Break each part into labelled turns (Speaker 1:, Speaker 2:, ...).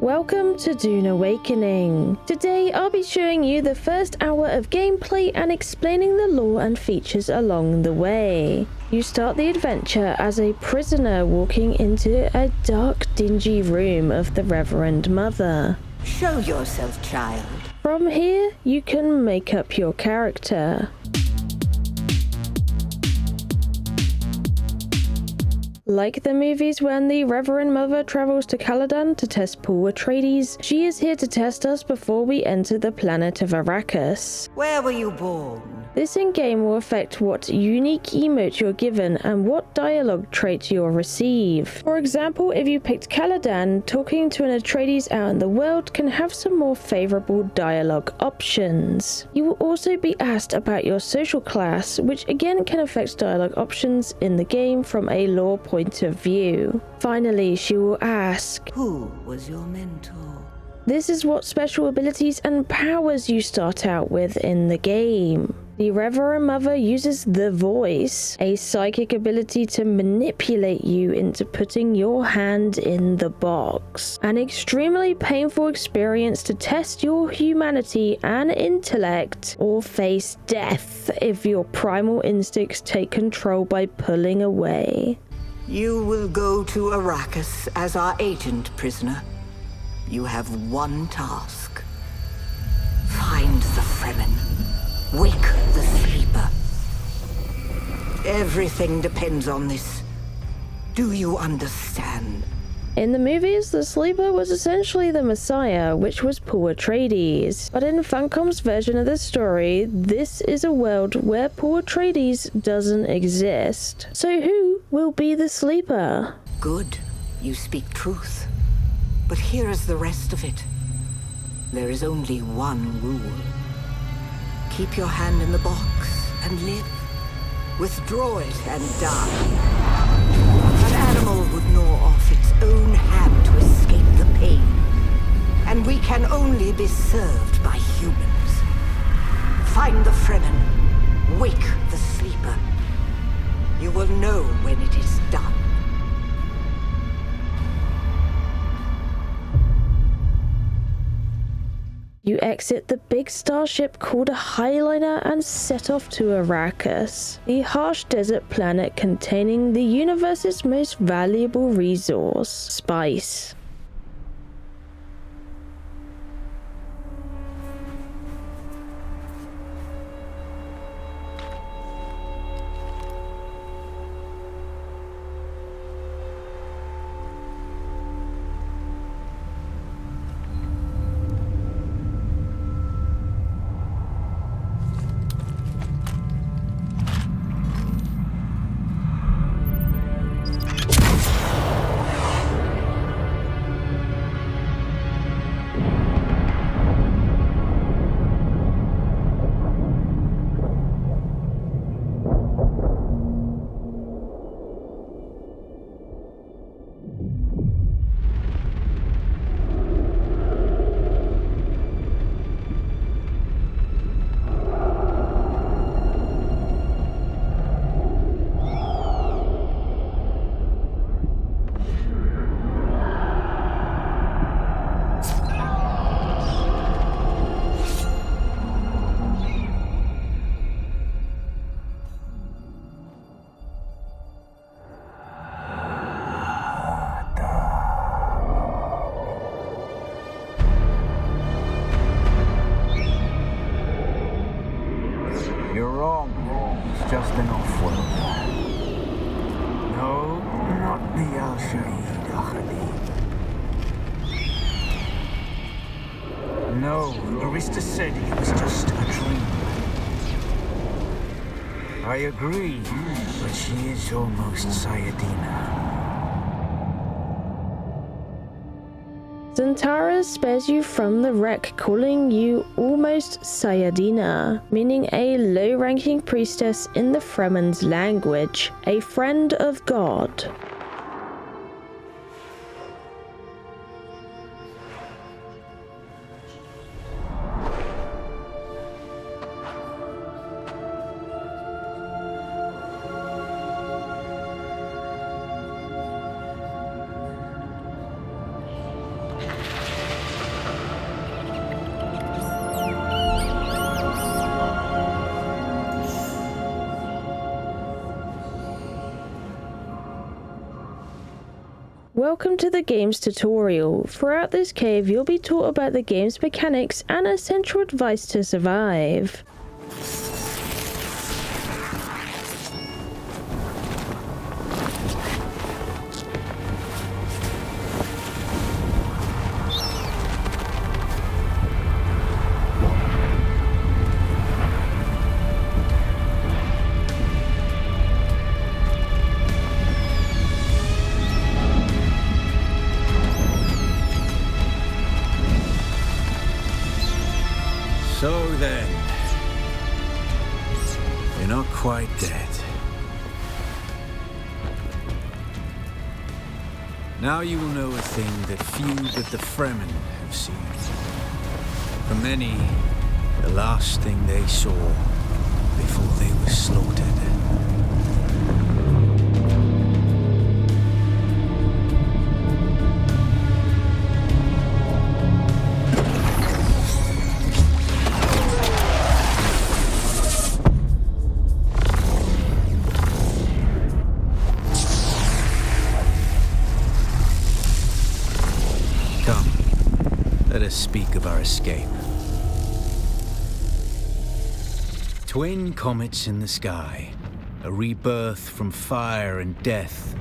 Speaker 1: welcome to Dune Awakening. Today I'll be showing you the first hour of gameplay and explaining the lore and features along the way. You start the adventure as a prisoner walking into a dark, dingy room of the Reverend Mother.
Speaker 2: Show yourself, child.
Speaker 1: From here, you can make up your character. Like the movies when the Reverend Mother travels to Caladan to test Paul Atreides, she is here to test us before we enter the planet of Arrakis.
Speaker 2: Where were you born?
Speaker 1: This in-game will affect what unique emote you're given and what dialogue trait you'll receive. For example, if you picked Caladan, talking to an Atreides out in the world can have some more favourable dialogue options. You will also be asked about your social class, which again can affect dialogue options in the game from a lore point of view. Finally, she will ask,
Speaker 2: Who was your mentor?
Speaker 1: this is what special abilities and powers you start out with in the game. The Reverend Mother uses the Voice, a psychic ability to manipulate you into putting your hand in the box. An extremely painful experience to test your humanity and intellect, or face death if your primal instincts take control by pulling away.
Speaker 2: You will go to Arrakis as our agent, prisoner. You have one task. Find the Fremen. Wake the sleeper. Everything depends on this. Do you understand?
Speaker 1: In the movies, the Sleeper was essentially the Messiah, which was Paul Atreides. But in Funcom's version of the story, this is a world where Paul Atreides doesn't exist. So who will be the Sleeper?
Speaker 2: Good. You speak truth. But here is the rest of it. There is only one rule. Keep your hand in the box and live. Withdraw it and die. An animal would gnaw off its own hand to escape the pain. And we can only be served by humans. Find the Fremen. Wake the sleeper. You will know when it is done.
Speaker 1: You exit the big starship called a Highliner and set off to Arrakis, the harsh desert planet containing the universe's most valuable resource, spice.
Speaker 3: You're wrong. It's just an off-world. No, not the Al-Shaheed Ahadi. No, Arista said it was just a dream. I agree, but she is almost Sayadina.
Speaker 1: Zantara spares you from the wreck, calling you almost Sayadina, meaning a low-ranking priestess in the Fremen's language, a friend of God. Welcome to the game's tutorial. Throughout this cave, you'll be taught about the game's mechanics and essential advice to survive.
Speaker 3: So then, you're not quite dead. Now you will know a thing that few but the Fremen have seen. For many, the last thing they saw before they were slaughtered. Let us speak of our escape. Twin comets in the sky, a rebirth from fire and death,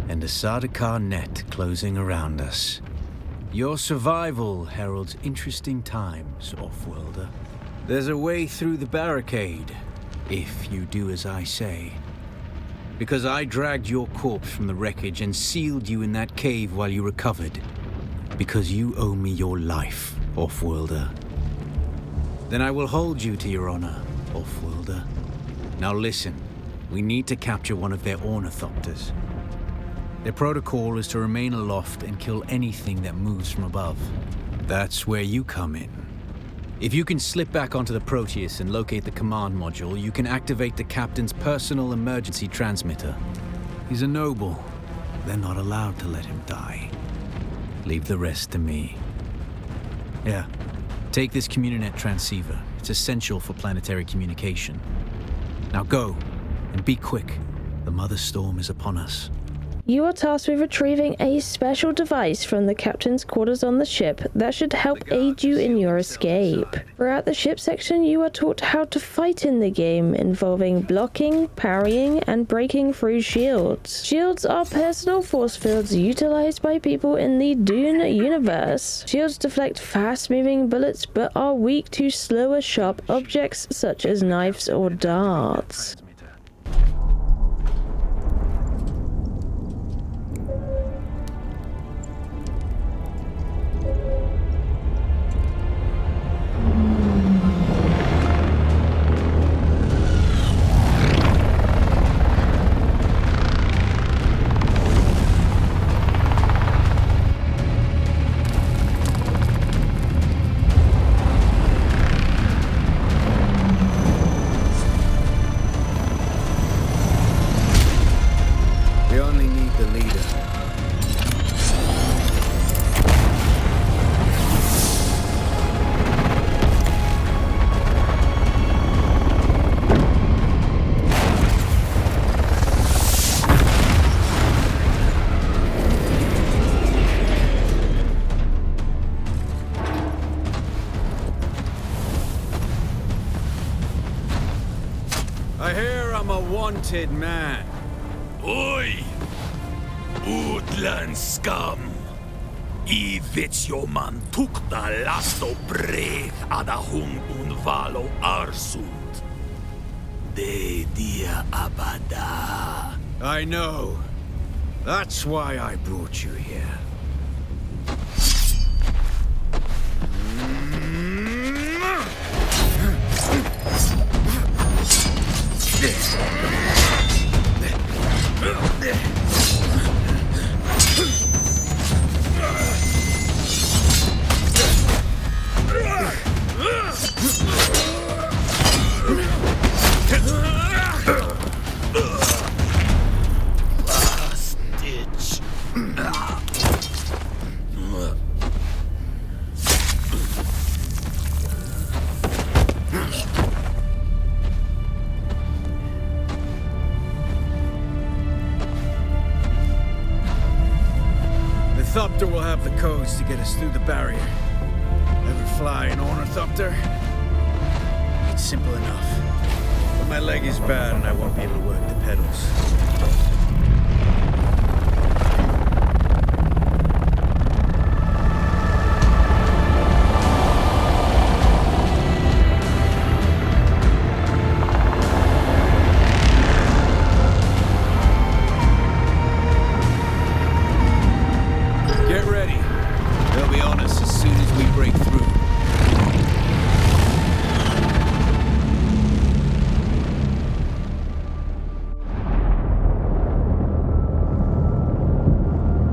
Speaker 3: and a Sardaukar net closing around us. Your survival heralds interesting times, Offworlder. There's a way through the barricade, if you do as I say. Because I dragged your corpse from the wreckage and sealed you in that cave while you recovered. Because you owe me your life, Offworlder. Then I will hold you to your honor, Offworlder. Now listen, we need to capture one of their ornithopters. Their protocol is to remain aloft and kill anything that moves from above. That's where you come in. If you can slip back onto the Proteus and locate the command module, you can activate the captain's personal emergency transmitter. He's a noble. They're not allowed to let him die. Leave the rest to me. Yeah, take this Communinet transceiver. It's essential for planetary communication. Now go, and be quick. The Mother Storm is upon us.
Speaker 1: You are tasked with retrieving a special device from the captain's quarters on the ship that should help aid you in your escape. Throughout the ship section, you are taught how to fight in the game, involving blocking, parrying, and breaking through shields. Shields are personal force fields utilized by people in the Dune universe. Shields deflect fast-moving bullets but are weak to slower, sharp objects such as knives or darts.
Speaker 3: I hear I'm a wanted man.
Speaker 4: Oi! Utland scum! I vits jo man tukta lasto breg ada hung unvalo arsund. De dia abada.
Speaker 3: I know. That's why I brought you here.
Speaker 4: Last ditch.
Speaker 3: have the codes to get us through the barrier. Ever fly an ornithopter? It's simple enough. But my leg is bad and I won't be able to work the pedals.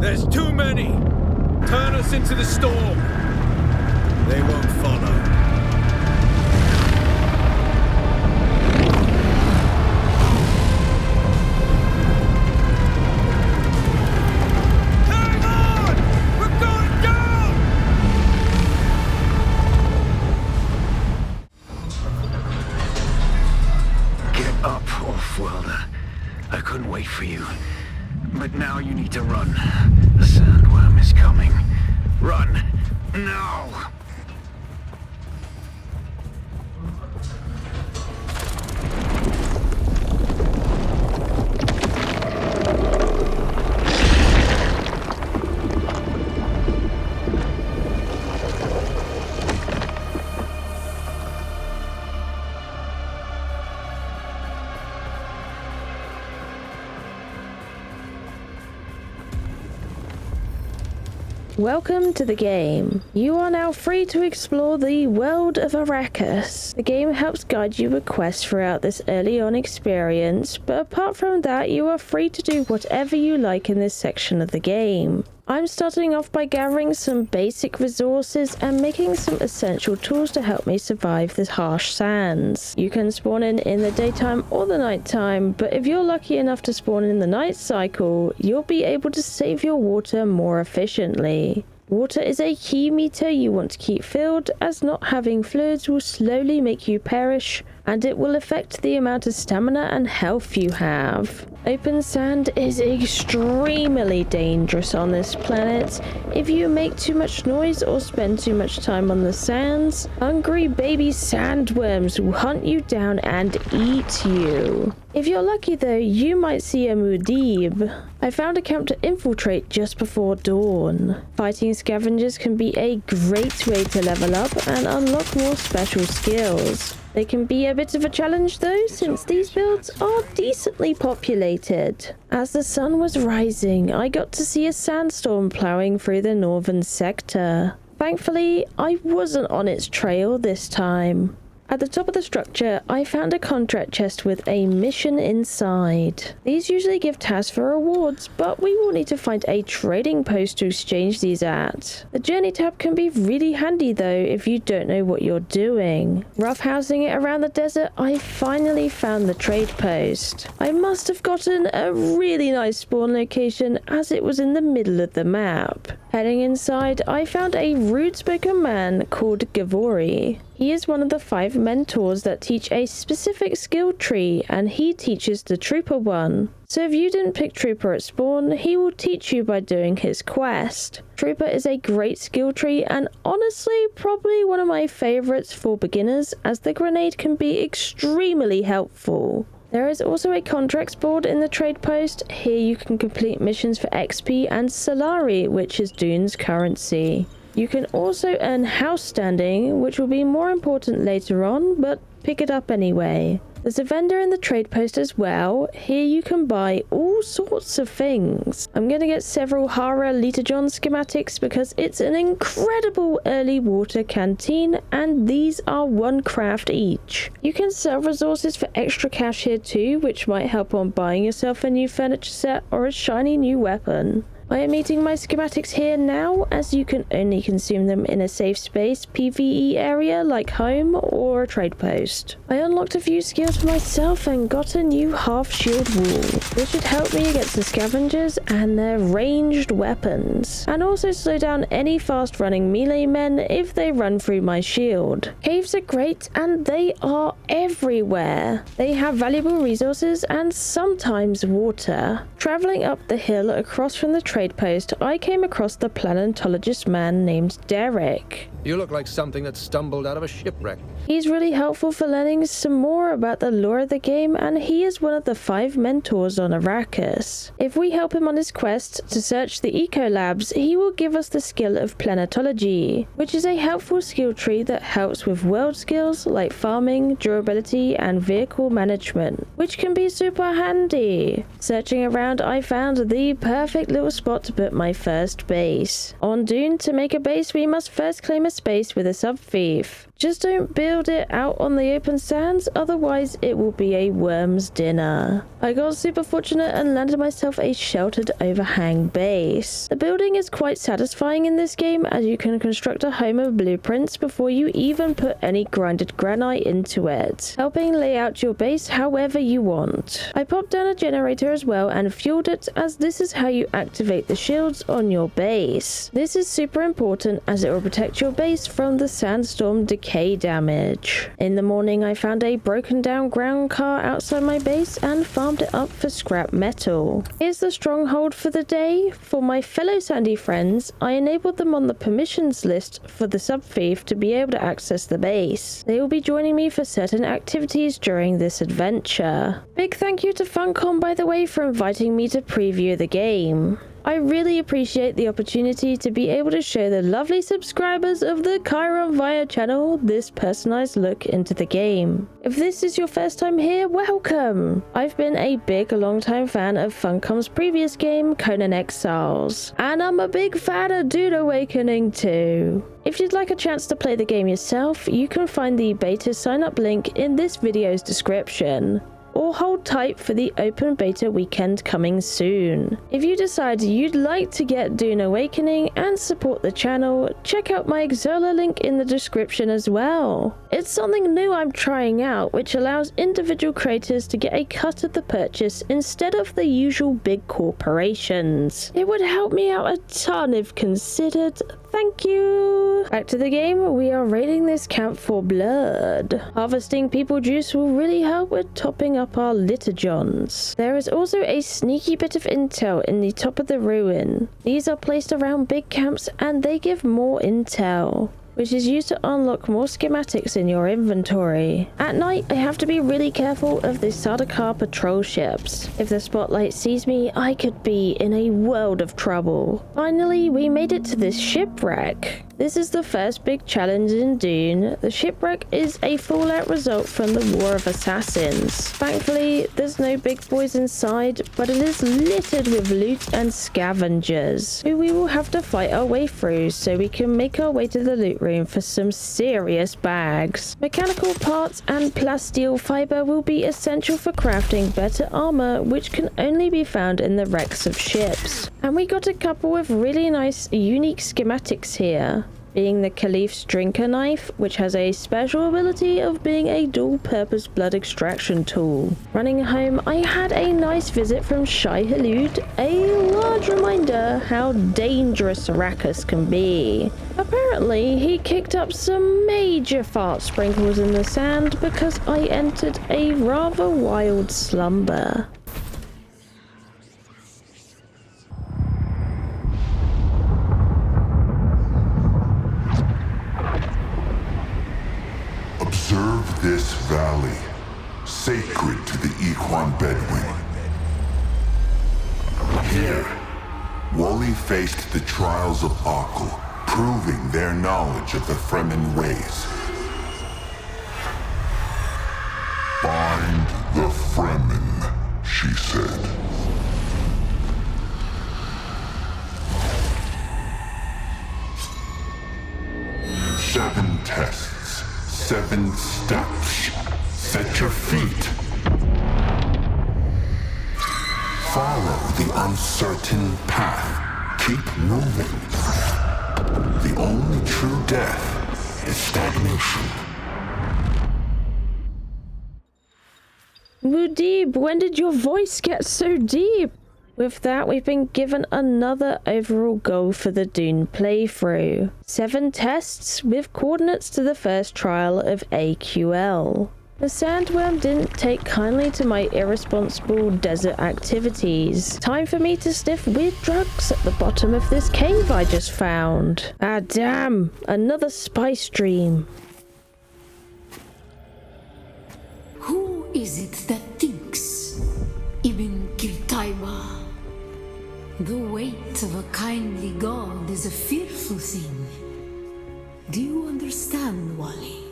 Speaker 3: There's too many! Turn us into the storm! They won't follow. Hang on! We're going down! Get up, Off-Worlder. I couldn't wait for you. But now you need to run. The sandworm is coming. Run! Now!
Speaker 1: Welcome to the game. You are now free to explore the world of Arrakis. The game helps guide you with quests throughout this early on experience, but apart from that, you are free to do whatever you like in this section of the game. I'm starting off by gathering some basic resources and making some essential tools to help me survive the harsh sands. You can spawn in the daytime or the nighttime, but if you're lucky enough to spawn in the night cycle, you'll be able to save your water more efficiently. Water is a key meter you want to keep filled, as not having fluids will slowly make you perish, and it will affect the amount of stamina and health you have. Open sand is extremely dangerous on this planet. If you make too much noise or spend too much time on the sands, hungry baby sandworms will hunt you down and eat you. If you're lucky though, you might see a Muad'Dib. I found a camp to infiltrate just before dawn. Fighting scavengers can be a great way to level up and unlock more special skills. They can be a bit of a challenge though, since these builds are decently populated. As the sun was rising, I got to see a sandstorm plowing through the northern sector. Thankfully, I wasn't on its trail this time. At the top of the structure, I found a contract chest with a mission inside. These usually give tasks for rewards, but we will need to find a trading post to exchange these at. The journey tab can be really handy though if you don't know what you're doing. Roughhousing it around the desert, I finally found the trade post. I must have gotten a really nice spawn location as it was in the middle of the map. Heading inside, I found a rude-spoken man called Gavori. He is one of the 5 mentors that teach a specific skill tree, and he teaches the Trooper one. So if you didn't pick Trooper at spawn, he will teach you by doing his quest. Trooper is a great skill tree and honestly probably one of my favorites for beginners, as the grenade can be extremely helpful. There is also a contracts board in the trade post. Here you can complete missions for XP and Solari, which is Dune's currency. You can also earn house standing, which will be more important later on, but pick it up anyway. There's a vendor in the trade post as well. Here you can buy all sorts of things. I'm going to get several Hara Litajon schematics because it's an incredible early water canteen, and these are 1 craft each. You can sell resources for extra cash here too, which might help on buying yourself a new furniture set or a shiny new weapon. I am eating my schematics here now, as you can only consume them in a safe space PvE area like home or a trade post. I unlocked a few skills for myself and got a new half shield wall. This should help me against the scavengers and their ranged weapons, and also slow down any fast running melee men if they run through my shield. Caves are great and they are everywhere. They have valuable resources and sometimes water. Traveling up the hill across from the trade trade post, I came across the Planetologist man named Derek.
Speaker 5: You look like something that stumbled out of a shipwreck.
Speaker 1: He's really helpful for learning some more about the lore of the game, and he is one of the 5 mentors on Arrakis. If we help him on his quest to search the eco labs, he will give us the skill of planetology, which is a helpful skill tree that helps with world skills like farming, durability, and vehicle management, which can be super handy. Searching around, I found the perfect little spot to put my first base. On Dune, to make a base, we must first claim a space with a sub-thief. Just don't build it out on the open sands, otherwise it will be a worm's dinner. I got super fortunate and landed myself a sheltered overhang base. The building is quite satisfying in this game, as you can construct a home of blueprints before you even put any grinded granite into it, helping lay out your base however you want. I popped down a generator as well and fueled it, as this is how you activate the shields on your base. This is super important as it will protect your base from the sandstorm decay damage. In the morning, I found a broken down ground car outside my base and farmed it up for scrap metal. Here's the stronghold for the day. For my fellow sandy friends, I enabled them on the permissions list for the sub-thief to be able to access the base. They will be joining me for certain activities during this adventure. Big thank you to Funcom, by the way, for inviting me to preview the game. I really appreciate the opportunity to be able to show the lovely subscribers of the Chiron Via channel this personalized look into the game. If this is your first time here, welcome! I've been a big long-time fan of Funcom's previous game, Conan Exiles, and I'm a big fan of Dune Awakening too. If you'd like a chance to play the game yourself, you can find the beta sign-up link in this video's description, or hold tight for the open beta weekend coming soon. If you decide you'd like to get Dune Awakening and support the channel, check out my Xsola link in the description as well. It's something new I'm trying out, which allows individual creators to get a cut of the purchase instead of the usual big corporations. It would help me out a ton if considered. Thank you! Back to the game, we are raiding this camp for blood. Harvesting people juice will really help with topping up our liturgions. There is also a sneaky bit of intel in the top of the ruin. These are placed around big camps and they give more intel, which is used to unlock more schematics in your inventory. At night, I have to be really careful of the Sardaukar patrol ships. If the spotlight sees me, I could be in a world of trouble. Finally, we made it to this shipwreck. This is the first big challenge in Dune. The shipwreck is a fallout result from the War of Assassins. Thankfully, there's no big boys inside, but it is littered with loot and scavengers, who we will have to fight our way through so we can make our way to the loot room for some serious bags. Mechanical parts and plasteel fiber will be essential for crafting better armor, which can only be found in the wrecks of ships. And we got a couple of really nice, unique schematics here, being the Caliph's drinker knife, which has a special ability of being a dual-purpose blood extraction tool. Running home, I had a nice visit from Shai Halud, a large reminder how dangerous Arrakis can be. Apparently, he kicked up some major fart sprinkles in the sand because I entered a rather wild slumber.
Speaker 6: Observe this valley, sacred to the Ikhwan Bedouin. Here, Wally faced the trials of Akul, proving their knowledge of the Fremen ways. Find the Fremen, she said. Seven tests, 7 steps. Set your feet. Follow the uncertain path. Keep moving. The only true death is stagnation.
Speaker 1: Mudeeb, when did your voice get so deep? With that, we've been given another overall goal for the Dune playthrough. 7 tests with coordinates to the first trial of AQL. The sandworm didn't take kindly to my irresponsible desert activities. Time for me to sniff weird drugs at the bottom of this cave I just found. Ah damn, another spice dream.
Speaker 7: Who is it that thinks? Ibn Kirtaiba. The weight of a kindly god is a fearful thing. Do you understand, Wally?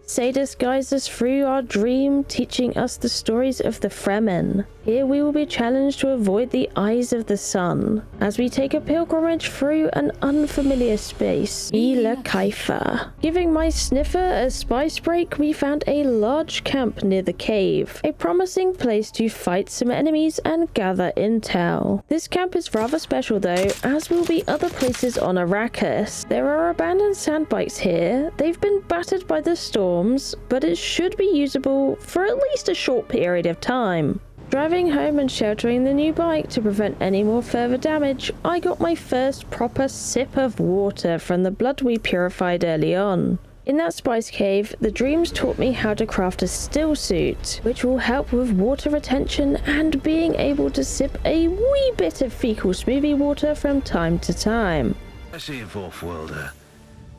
Speaker 1: Sadist disguised us through our dream, teaching us the stories of the Fremen. Here we will be challenged to avoid the eyes of the sun, as we take a pilgrimage through an unfamiliar space, Ila Kaifa. Giving my sniffer a spice break, we found a large camp near the cave, a promising place to fight some enemies and gather intel. This camp is rather special though, as will be other places on Arrakis. There are abandoned sandbikes here. They've been battered by the storms, but it should be usable for at least a short period of time. Driving home and sheltering the new bike to prevent any more further damage, I got my first proper sip of water from the blood we purified early on. In that spice cave, the dreams taught me how to craft a stillsuit, which will help with water retention and being able to sip a wee bit of fecal smoothie water from time to time.
Speaker 3: I see it, Wolf-Worlder.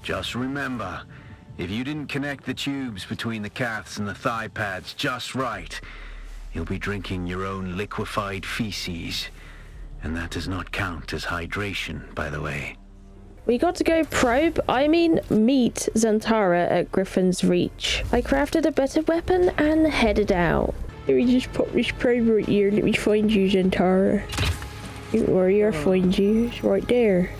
Speaker 3: Just remember, if you didn't connect the tubes between the calves and the thigh pads just right, you'll be drinking your own liquefied feces. And that does not count as hydration, by the way.
Speaker 1: We got to go meet Zantara at Griffin's Reach. I crafted a better weapon and headed out. Let me just pop this probe right here. Let me find you, Zantara. Don't worry, I'll find you. It's right there.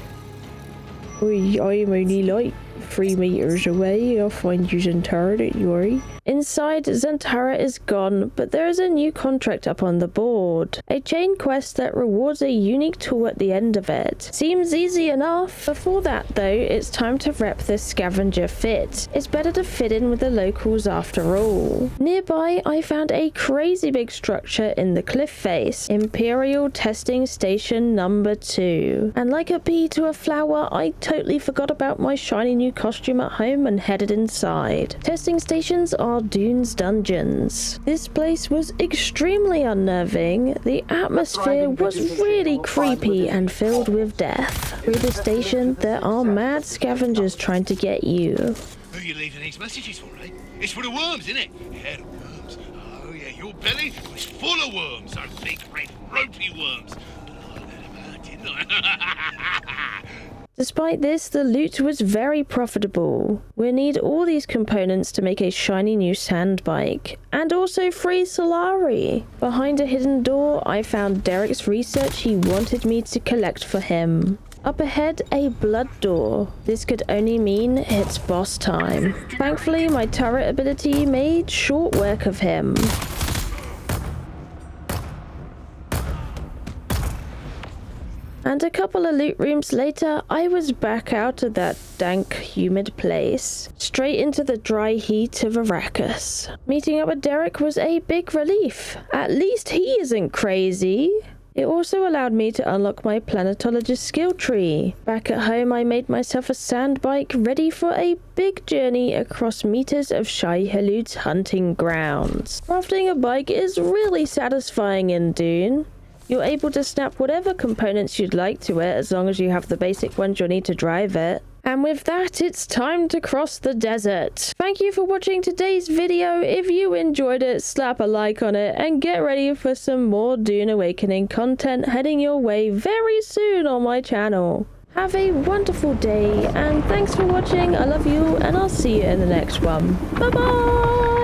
Speaker 1: I am only like 3 meters away. I'll find you, Zantara, don't you worry. Inside, Zantara is gone, but there is a new contract up on the board. A chain quest that rewards a unique tool at the end of it. Seems easy enough. Before that though, it's time to rep the scavenger fit. It's better to fit in with the locals after all. Nearby, I found a crazy big structure in the cliff face. Imperial testing station number 2. And like a bee to a flower, I totally forgot about my shiny new costume at home and headed inside. Testing stations are Dune's dungeons. This place was extremely unnerving. The atmosphere was really creepy and filled with death. Through the station, there are mad scavengers trying to get you.
Speaker 8: Who are you leaving these messages for, eh? It's for the worms, isn't it? Yeah, the worms. Oh, yeah, your belly was full of worms. Those big, red, ropey worms. But I let them out, didn't I?
Speaker 1: Despite this, the loot was very profitable. We need all these components to make a shiny new sandbike, and also free Solari. Behind a hidden door, I found Derek's research he wanted me to collect for him. Up ahead, a blood door. This could only mean it's boss time. Thankfully, my turret ability made short work of him. And a couple of loot rooms later, I was back out of that dank, humid place, straight into the dry heat of Arrakis. Meeting up with Derek was a big relief. At least he isn't crazy. It also allowed me to unlock my Planetologist skill tree. Back at home, I made myself a sandbike ready for a big journey across meters of Shai Halud's hunting grounds. Crafting a bike is really satisfying in Dune. You're able to snap whatever components you'd like to it as long as you have the basic ones you'll need to drive it. And with that, it's time to cross the desert. Thank you for watching today's video. If you enjoyed it, slap a like on it and get ready for some more Dune Awakening content heading your way very soon on my channel. Have a wonderful day and thanks for watching. I love you and I'll see you in the next one. Bye bye!